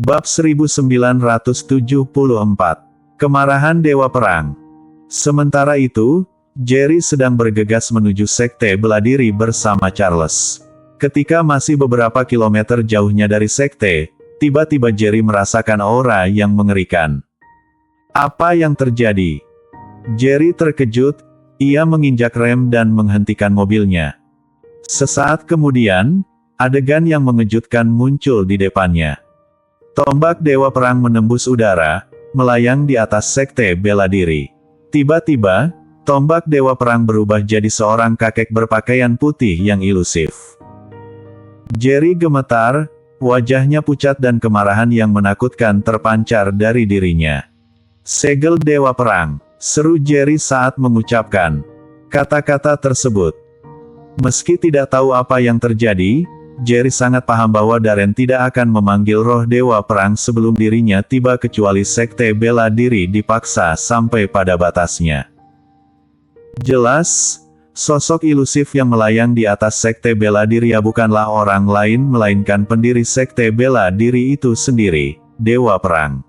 Bab 1974. Kemarahan Dewa Perang. Sementara itu, Jerry sedang bergegas menuju Sekte Bela Diri bersama Charles. Ketika masih beberapa kilometer jauhnya dari Sekte, tiba-tiba Jerry merasakan aura yang mengerikan. Apa yang terjadi? Jerry terkejut, ia menginjak rem dan menghentikan mobilnya. Sesaat kemudian, adegan yang mengejutkan muncul di depannya. Tombak Dewa Perang menembus udara, melayang di atas Sekte Bela Diri. Tiba-tiba, tombak Dewa Perang berubah jadi seorang kakek berpakaian putih yang ilusif. Jerry gemetar, wajahnya pucat dan kemarahan yang menakutkan terpancar dari dirinya. "Segel Dewa Perang," seru Jerry saat mengucapkan kata-kata tersebut. Meski tidak tahu apa yang terjadi, Jerry sangat paham bahwa Darren tidak akan memanggil roh Dewa Perang sebelum dirinya tiba kecuali Sekte Bela Diri dipaksa sampai pada batasnya. Jelas, sosok ilusif yang melayang di atas Sekte Bela Diri bukanlah orang lain melainkan pendiri Sekte Bela Diri itu sendiri, Dewa Perang.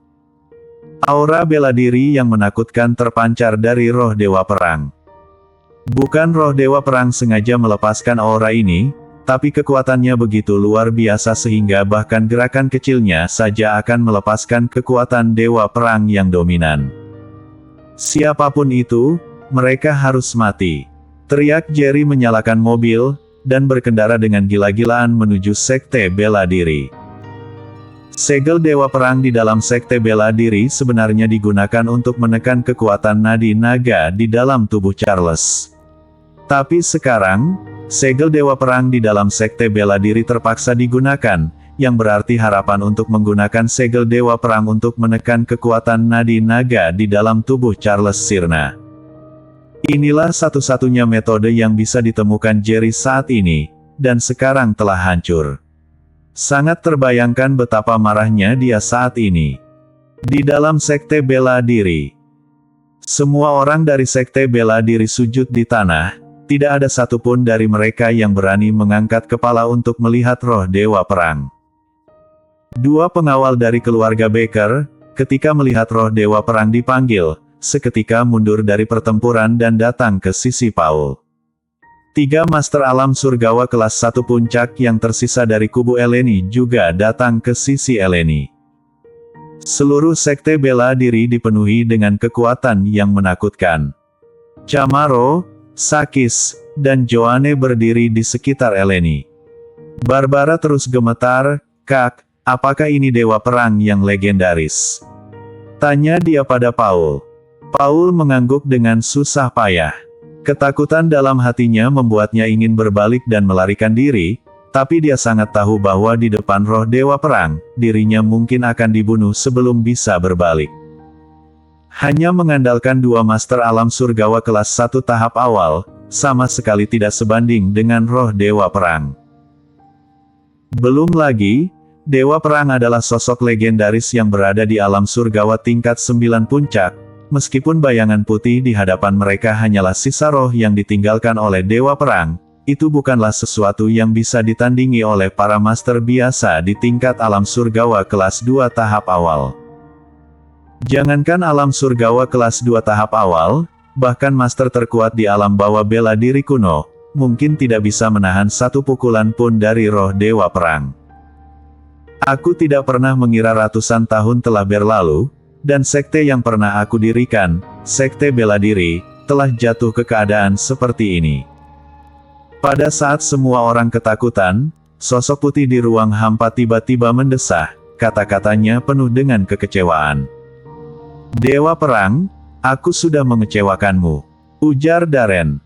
Aura bela diri yang menakutkan terpancar dari roh Dewa Perang. Bukan roh Dewa Perang sengaja melepaskan aura ini, tapi kekuatannya begitu luar biasa sehingga bahkan gerakan kecilnya saja akan melepaskan kekuatan Dewa Perang yang dominan. "Siapapun itu, mereka harus mati," teriak Jerry menyalakan mobil, dan berkendara dengan gila-gilaan menuju Sekte Bela Diri. Segel Dewa Perang di dalam Sekte Bela Diri sebenarnya digunakan untuk menekan kekuatan nadi naga di dalam tubuh Charles. Tapi sekarang, segel Dewa Perang di dalam Sekte Bela Diri terpaksa digunakan, yang berarti harapan untuk menggunakan segel Dewa Perang untuk menekan kekuatan nadi naga di dalam tubuh Charles sirna. Inilah satu-satunya metode yang bisa ditemukan Jerry saat ini, dan sekarang telah hancur. Sangat terbayangkan betapa marahnya dia saat ini. Di dalam Sekte Bela Diri, semua orang dari Sekte Bela Diri sujud di tanah. Tidak ada satupun dari mereka yang berani mengangkat kepala untuk melihat roh Dewa Perang. Dua pengawal dari keluarga Baker, ketika melihat roh Dewa Perang dipanggil, seketika mundur dari pertempuran dan datang ke sisi Paul. Tiga Master Alam Surgawa kelas 1 puncak yang tersisa dari kubu Eleni juga datang ke sisi Eleni. Seluruh Sekte Bela Diri dipenuhi dengan kekuatan yang menakutkan. Chamorro, Sakis, dan Joanne berdiri di sekitar Eleni. Barbara terus gemetar, "Kak, apakah ini Dewa Perang yang legendaris?" tanya dia pada Paul. Paul mengangguk dengan susah payah. Ketakutan dalam hatinya membuatnya ingin berbalik dan melarikan diri, tapi dia sangat tahu bahwa di depan roh Dewa Perang, dirinya mungkin akan dibunuh sebelum bisa berbalik. Hanya mengandalkan dua Master Alam Surgawa kelas 1 tahap awal, sama sekali tidak sebanding dengan roh Dewa Perang. Belum lagi, Dewa Perang adalah sosok legendaris yang berada di alam surgawa tingkat 9 puncak, meskipun bayangan putih di hadapan mereka hanyalah sisa roh yang ditinggalkan oleh Dewa Perang, itu bukanlah sesuatu yang bisa ditandingi oleh para master biasa di tingkat alam surgawa kelas 2 tahap awal. Jangankan alam surgawa kelas 2 tahap awal, bahkan master terkuat di alam bawah bela diri kuno, mungkin tidak bisa menahan satu pukulan pun dari roh Dewa Perang. Aku tidak pernah mengira ratusan tahun telah berlalu, dan sekte yang pernah aku dirikan, Sekte Bela Diri, telah jatuh ke keadaan seperti ini. Pada saat semua orang ketakutan, sosok putih di ruang hampa tiba-tiba mendesah, kata-katanya penuh dengan kekecewaan. "Dewa Perang, aku sudah mengecewakanmu," ujar Darren.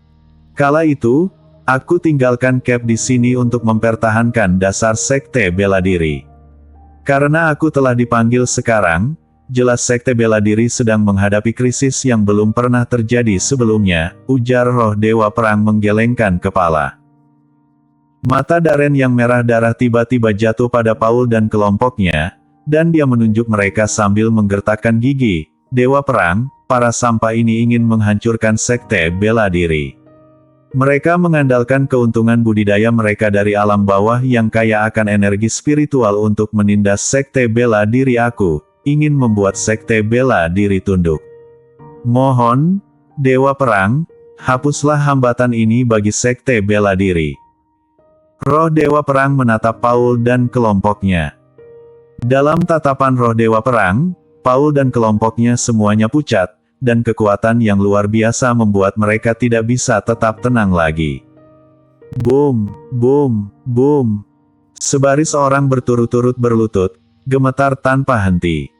"Kala itu, aku tinggalkan Cap di sini untuk mempertahankan dasar Sekte Bela Diri. Karena aku telah dipanggil sekarang, jelas Sekte Bela Diri sedang menghadapi krisis yang belum pernah terjadi sebelumnya," ujar roh Dewa Perang menggelengkan kepala. Mata Darren yang merah darah tiba-tiba jatuh pada Paul dan kelompoknya, dan dia menunjuk mereka sambil menggertakkan gigi. "Dewa Perang, para sampah ini ingin menghancurkan Sekte Bela Diri. Mereka mengandalkan keuntungan budidaya mereka dari alam bawah yang kaya akan energi spiritual untuk menindas sekte bela diri. Aku ingin membuat sekte bela diri tunduk. Mohon, Dewa Perang, hapuslah hambatan ini bagi sekte bela diri. Roh Dewa Perang menatap Paul dan kelompoknya. Dalam tatapan roh Dewa Perang, Paul dan kelompoknya semuanya pucat, dan kekuatan yang luar biasa membuat mereka tidak bisa tetap tenang lagi. Boom, boom, boom. Sebaris orang berturut-turut berlutut, gemetar tanpa henti.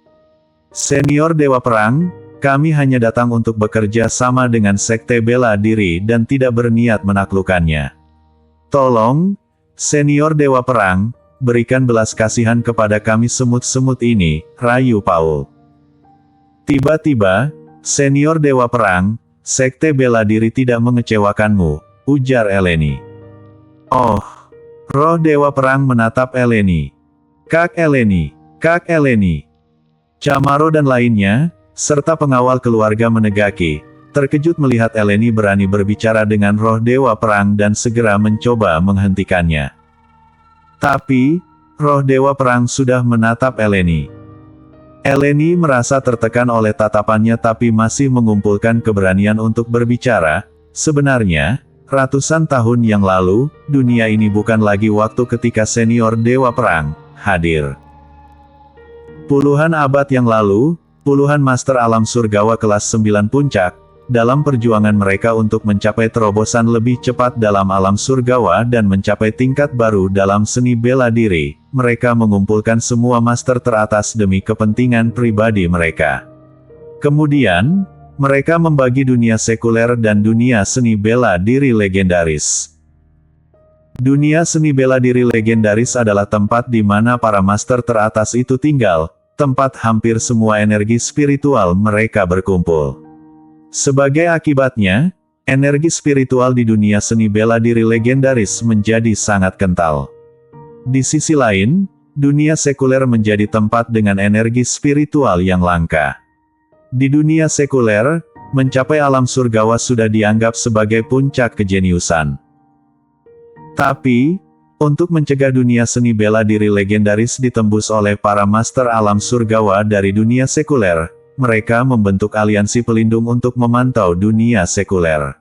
Senior Dewa Perang, kami hanya datang untuk bekerja sama dengan sekte bela diri dan tidak berniat menaklukkannya. Tolong, Senior Dewa Perang, berikan belas kasihan kepada kami semut-semut ini, rayu Paul. Tiba-tiba, Senior Dewa Perang, sekte bela diri tidak mengecewakanmu, ujar Eleni. Oh, roh Dewa Perang menatap Eleni. Kak Eleni, Kak Eleni. Camaro dan lainnya, serta pengawal keluarga menegaki, terkejut melihat Eleni berani berbicara dengan roh Dewa Perang dan segera mencoba menghentikannya. Tapi, roh Dewa Perang sudah menatap Eleni. Eleni merasa tertekan oleh tatapannya tapi masih mengumpulkan keberanian untuk berbicara. Sebenarnya, ratusan tahun yang lalu, dunia ini bukan lagi waktu ketika senior Dewa Perang hadir. Puluhan abad yang lalu, puluhan master alam surgawa kelas 9 puncak, dalam perjuangan mereka untuk mencapai terobosan lebih cepat dalam alam surgawa dan mencapai tingkat baru dalam seni bela diri, mereka mengumpulkan semua master teratas demi kepentingan pribadi mereka. Kemudian, mereka membagi dunia sekuler dan dunia seni bela diri legendaris. Dunia seni bela diri legendaris adalah tempat di mana para master teratas itu tinggal, tempat hampir semua energi spiritual mereka berkumpul. Sebagai akibatnya, energi spiritual di dunia seni bela diri legendaris menjadi sangat kental. Di sisi lain, dunia sekuler menjadi tempat dengan energi spiritual yang langka. Di dunia sekuler, mencapai alam surgawa sudah dianggap sebagai puncak kejeniusan. Tapi, untuk mencegah dunia seni bela diri legendaris ditembus oleh para master alam surgawa dari dunia sekuler, mereka membentuk aliansi pelindung untuk memantau dunia sekuler.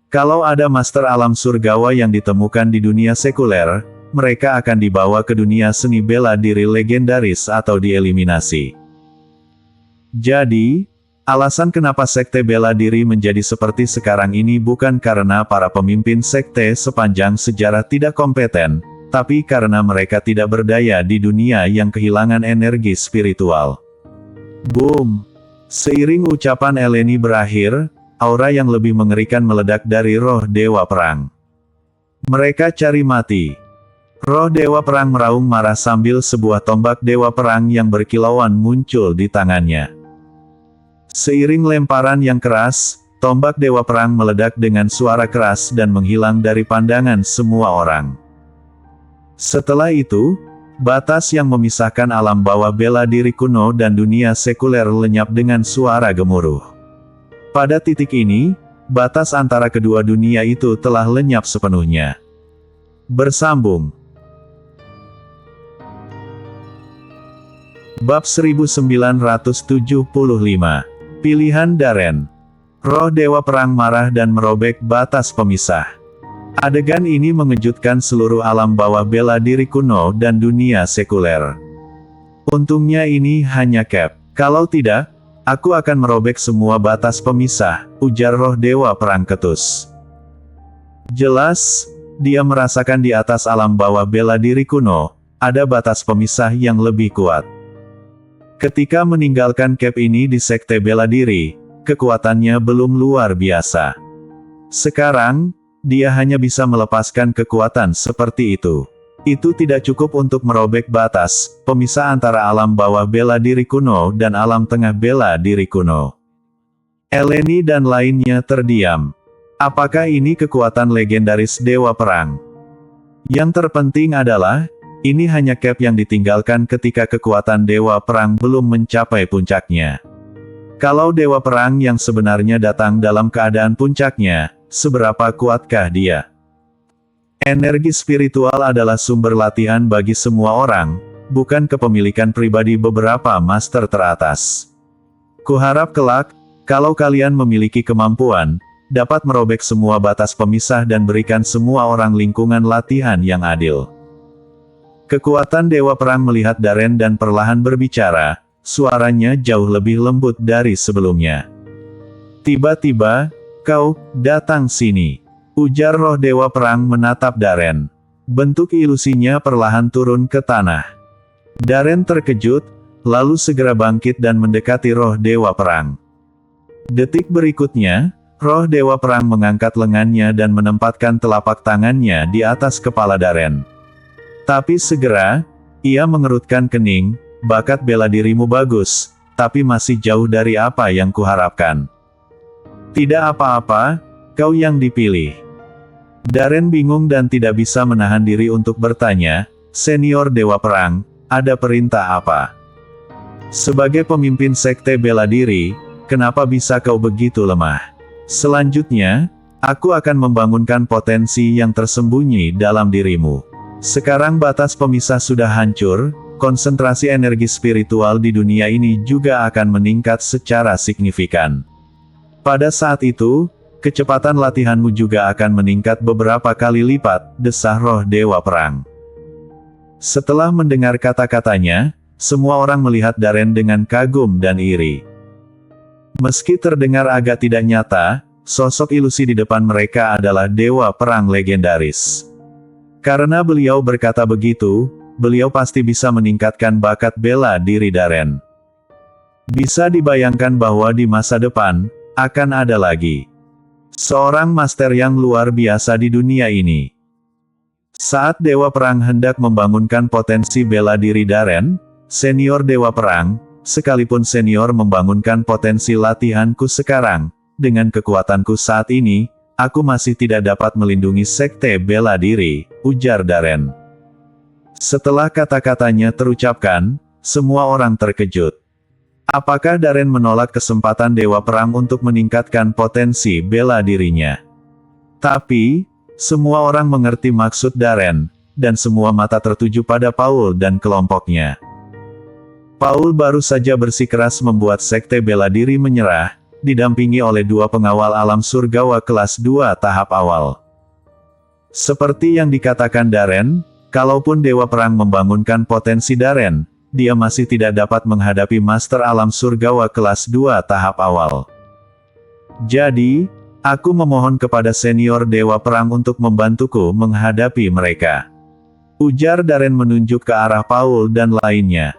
Kalau ada master alam surgawa yang ditemukan di dunia sekuler, mereka akan dibawa ke dunia seni bela diri legendaris atau dieliminasi. Jadi, alasan kenapa sekte bela diri menjadi seperti sekarang ini bukan karena para pemimpin sekte sepanjang sejarah tidak kompeten, tapi karena mereka tidak berdaya di dunia yang kehilangan energi spiritual. Boom! Seiring ucapan Eleni berakhir, aura yang lebih mengerikan meledak dari roh Dewa Perang. Mereka cari mati. Roh Dewa Perang meraung marah sambil sebuah tombak Dewa Perang yang berkilauan muncul di tangannya. Seiring lemparan yang keras, tombak Dewa Perang meledak dengan suara keras dan menghilang dari pandangan semua orang. Setelah itu, batas yang memisahkan alam bawah bela diri kuno dan dunia sekuler lenyap dengan suara gemuruh. Pada titik ini, batas antara kedua dunia itu telah lenyap sepenuhnya. Bersambung. Bab 1975. Pilihan Darren. Roh Dewa Perang marah dan merobek batas pemisah. Adegan ini mengejutkan seluruh alam bawah bela diri kuno dan dunia sekuler. Untungnya ini hanya Cap. Kalau tidak, aku akan merobek semua batas pemisah, ujar roh Dewa Perang ketus. Jelas, dia merasakan di atas alam bawah bela diri kuno, ada batas pemisah yang lebih kuat. Ketika meninggalkan Cap ini di sekte bela diri, kekuatannya belum luar biasa. Sekarang, dia hanya bisa melepaskan kekuatan seperti itu. Itu tidak cukup untuk merobek batas pemisah antara alam bawah bela diri kuno dan alam tengah bela diri kuno. Eleni dan lainnya terdiam. Apakah ini kekuatan legendaris Dewa Perang? Yang terpenting adalah, ini hanya Cap yang ditinggalkan ketika kekuatan Dewa Perang belum mencapai puncaknya. Kalau Dewa Perang yang sebenarnya datang dalam keadaan puncaknya, seberapa kuatkah dia? Energi spiritual adalah sumber latihan bagi semua orang, bukan kepemilikan pribadi beberapa master teratas. Kuharap kelak, kalau kalian memiliki kemampuan, dapat merobek semua batas pemisah dan berikan semua orang lingkungan latihan yang adil. Kekuatan Dewa Perang melihat Darren dan perlahan berbicara, suaranya jauh lebih lembut dari sebelumnya. Tiba-tiba, kau datang sini. Ujar roh Dewa Perang menatap Darren. Bentuk ilusinya perlahan turun ke tanah. Darren terkejut, lalu segera bangkit dan mendekati roh Dewa Perang. Detik berikutnya, roh Dewa Perang mengangkat lengannya dan menempatkan telapak tangannya di atas kepala Darren. Tapi segera, ia mengerutkan kening, bakat bela dirimu bagus, tapi masih jauh dari apa yang kuharapkan. Tidak apa-apa, kau yang dipilih. Darren bingung dan tidak bisa menahan diri untuk bertanya, Senior Dewa Perang, ada perintah apa? Sebagai pemimpin sekte bela diri, kenapa bisa kau begitu lemah? Selanjutnya, aku akan membangunkan potensi yang tersembunyi dalam dirimu. Sekarang batas pemisah sudah hancur, konsentrasi energi spiritual di dunia ini juga akan meningkat secara signifikan. Pada saat itu, kecepatan latihanmu juga akan meningkat beberapa kali lipat, desah roh Dewa Perang. Setelah mendengar kata-katanya, semua orang melihat Darren dengan kagum dan iri. Meski terdengar agak tidak nyata, sosok ilusi di depan mereka adalah Dewa Perang legendaris. Karena beliau berkata begitu, beliau pasti bisa meningkatkan bakat bela diri Darren. Bisa dibayangkan bahwa di masa depan, akan ada lagi seorang master yang luar biasa di dunia ini. Saat Dewa Perang hendak membangunkan potensi bela diri Darren, Senior Dewa Perang, sekalipun senior membangunkan potensi latihanku sekarang, dengan kekuatanku saat ini, aku masih tidak dapat melindungi sekte bela diri, ujar Darren. Setelah kata-katanya terucapkan, semua orang terkejut. Apakah Darren menolak kesempatan Dewa Perang untuk meningkatkan potensi bela dirinya? Tapi, semua orang mengerti maksud Darren, dan semua mata tertuju pada Paul dan kelompoknya. Paul baru saja bersikeras membuat sekte bela diri menyerah, didampingi oleh dua pengawal alam surgawa kelas 2 tahap awal. Seperti yang dikatakan Darren, kalaupun Dewa Perang membangunkan potensi Darren, dia masih tidak dapat menghadapi Master Alam Surgawa kelas 2 tahap awal. Jadi, aku memohon kepada Senior Dewa Perang untuk membantuku menghadapi mereka. Ujar Darren menunjuk ke arah Paul dan lainnya.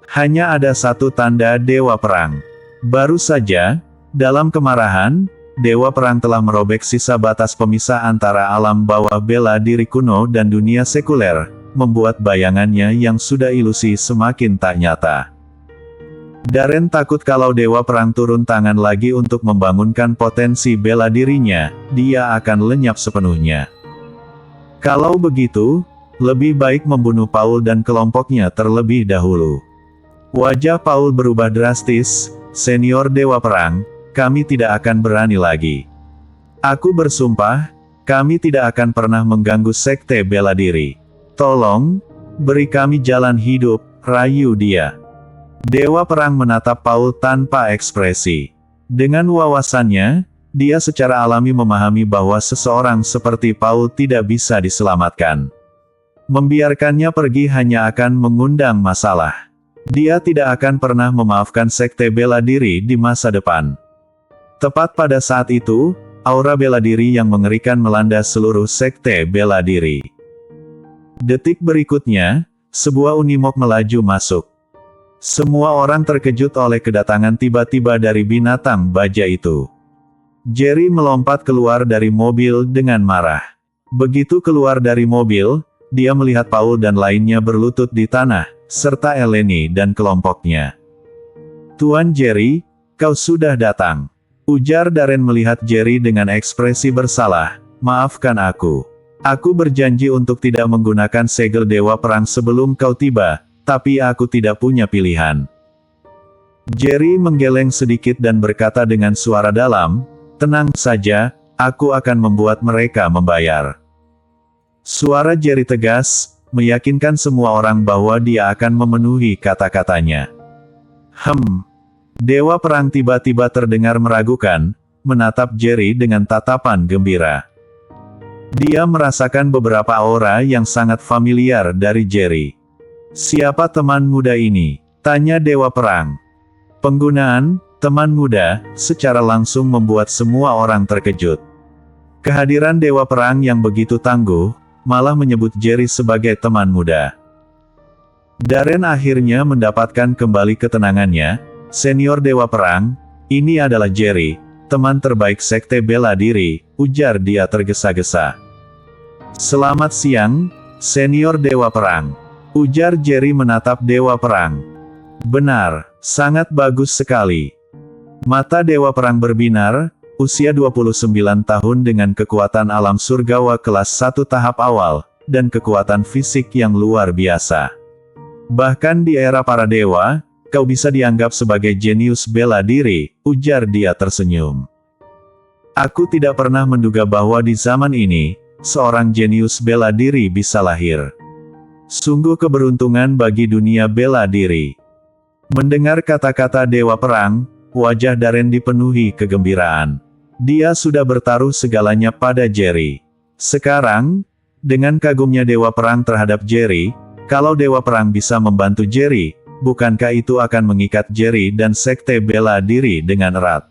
Hanya ada satu tanda Dewa Perang. Baru saja, dalam kemarahan, Dewa Perang telah merobek sisa batas pemisah antara alam bawah bela diri kuno dan dunia sekuler, membuat bayangannya yang sudah ilusi semakin tak nyata. Darren takut kalau Dewa Perang turun tangan lagi untuk membangunkan potensi bela dirinya, dia akan lenyap sepenuhnya. Kalau begitu, lebih baik membunuh Paul dan kelompoknya terlebih dahulu. Wajah Paul berubah drastis, Senior Dewa Perang, kami tidak akan berani lagi. Aku bersumpah, kami tidak akan pernah mengganggu sekte bela diri. Tolong, beri kami jalan hidup, rayu dia. Dewa Perang menatap Paul tanpa ekspresi. Dengan wawasannya, dia secara alami memahami bahwa seseorang seperti Paul tidak bisa diselamatkan. Membiarkannya pergi hanya akan mengundang masalah. Dia tidak akan pernah memaafkan sekte bela diri di masa depan. Tepat pada saat itu, aura bela diri yang mengerikan melanda seluruh sekte bela diri. Detik berikutnya, sebuah unimog melaju masuk. Semua orang terkejut oleh kedatangan tiba-tiba dari binatang baja itu. Jerry melompat keluar dari mobil dengan marah. Begitu keluar dari mobil, dia melihat Paul dan lainnya berlutut di tanah, serta Eleni dan kelompoknya. Tuan Jerry, kau sudah datang. Ujar Darren melihat Jerry dengan ekspresi bersalah, maafkan aku. Aku berjanji untuk tidak menggunakan segel Dewa Perang sebelum kau tiba, tapi aku tidak punya pilihan. Jerry menggeleng sedikit dan berkata dengan suara dalam, tenang saja, Aku akan membuat mereka membayar. Suara Jerry tegas, meyakinkan semua orang bahwa dia akan memenuhi kata-katanya. Dewa Perang tiba-tiba terdengar meragukan, menatap Jerry dengan tatapan gembira. Dia merasakan beberapa aura yang sangat familiar dari Jerry. "Siapa teman muda ini?" tanya Dewa Perang. Penggunaan teman muda secara langsung membuat semua orang terkejut. Kehadiran Dewa Perang yang begitu tangguh, malah menyebut Jerry sebagai teman muda. Darren akhirnya mendapatkan kembali ketenangannya. "Senior Dewa Perang, ini adalah Jerry, teman terbaik Sekte Bela Diri," ujar dia tergesa-gesa. "Selamat siang, Senior Dewa Perang," ujar Jerry menatap Dewa Perang. "Benar, sangat bagus sekali." Mata Dewa Perang berbinar. Usia 29 tahun dengan kekuatan alam surgawa kelas 1 tahap awal, dan kekuatan fisik yang luar biasa. "Bahkan di era para dewa, kau bisa dianggap sebagai jenius bela diri," ujar dia tersenyum. "Aku tidak pernah menduga bahwa di zaman ini, seorang jenius bela diri bisa lahir. Sungguh keberuntungan bagi dunia bela diri." Mendengar kata-kata Dewa Perang, wajah Darren dipenuhi kegembiraan. Dia sudah bertaruh segalanya pada Jerry. Sekarang, dengan kagumnya Dewa Perang terhadap Jerry, kalau Dewa Perang bisa membantu Jerry, bukankah itu akan mengikat Jerry dan Sekte Bela Diri dengan erat?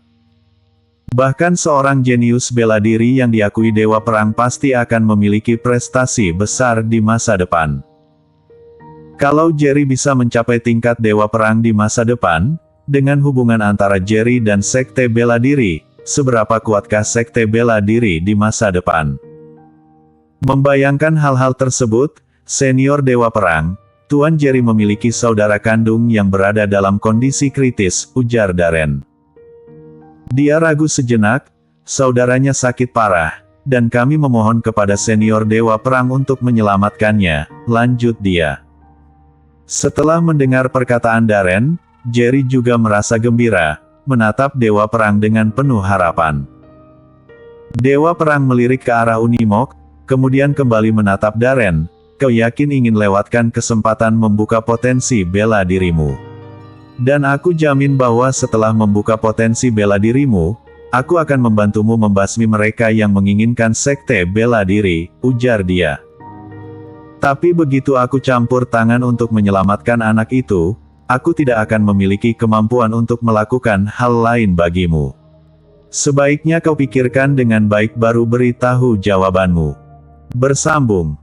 Bahkan seorang jenius bela diri yang diakui Dewa Perang pasti akan memiliki prestasi besar di masa depan. Kalau Jerry bisa mencapai tingkat Dewa Perang di masa depan, dengan hubungan antara Jerry dan Sekte Bela Diri, seberapa kuatkah Sekte Bela Diri di masa depan? Membayangkan hal-hal tersebut, senior Dewa Perang, Tuan Jerry memiliki saudara kandung yang berada dalam kondisi kritis, ujar Darren. Dia ragu sejenak, saudaranya sakit parah, dan kami memohon kepada senior Dewa Perang untuk menyelamatkannya, lanjut dia. Setelah mendengar perkataan Darren, Jerry juga merasa gembira, menatap Dewa Perang dengan penuh harapan. Dewa Perang melirik ke arah Unimog, kemudian kembali menatap Darren. "Kau yakin ingin lewatkan kesempatan membuka potensi bela dirimu? Dan aku jamin bahwa setelah membuka potensi bela dirimu, aku akan membantumu membasmi mereka yang menginginkan Sekte Bela Diri," ujar dia. "Tapi begitu aku campur tangan untuk menyelamatkan anak itu, aku tidak akan memiliki kemampuan untuk melakukan hal lain bagimu. Sebaiknya kau pikirkan dengan baik baru beritahu jawabanmu." Bersambung.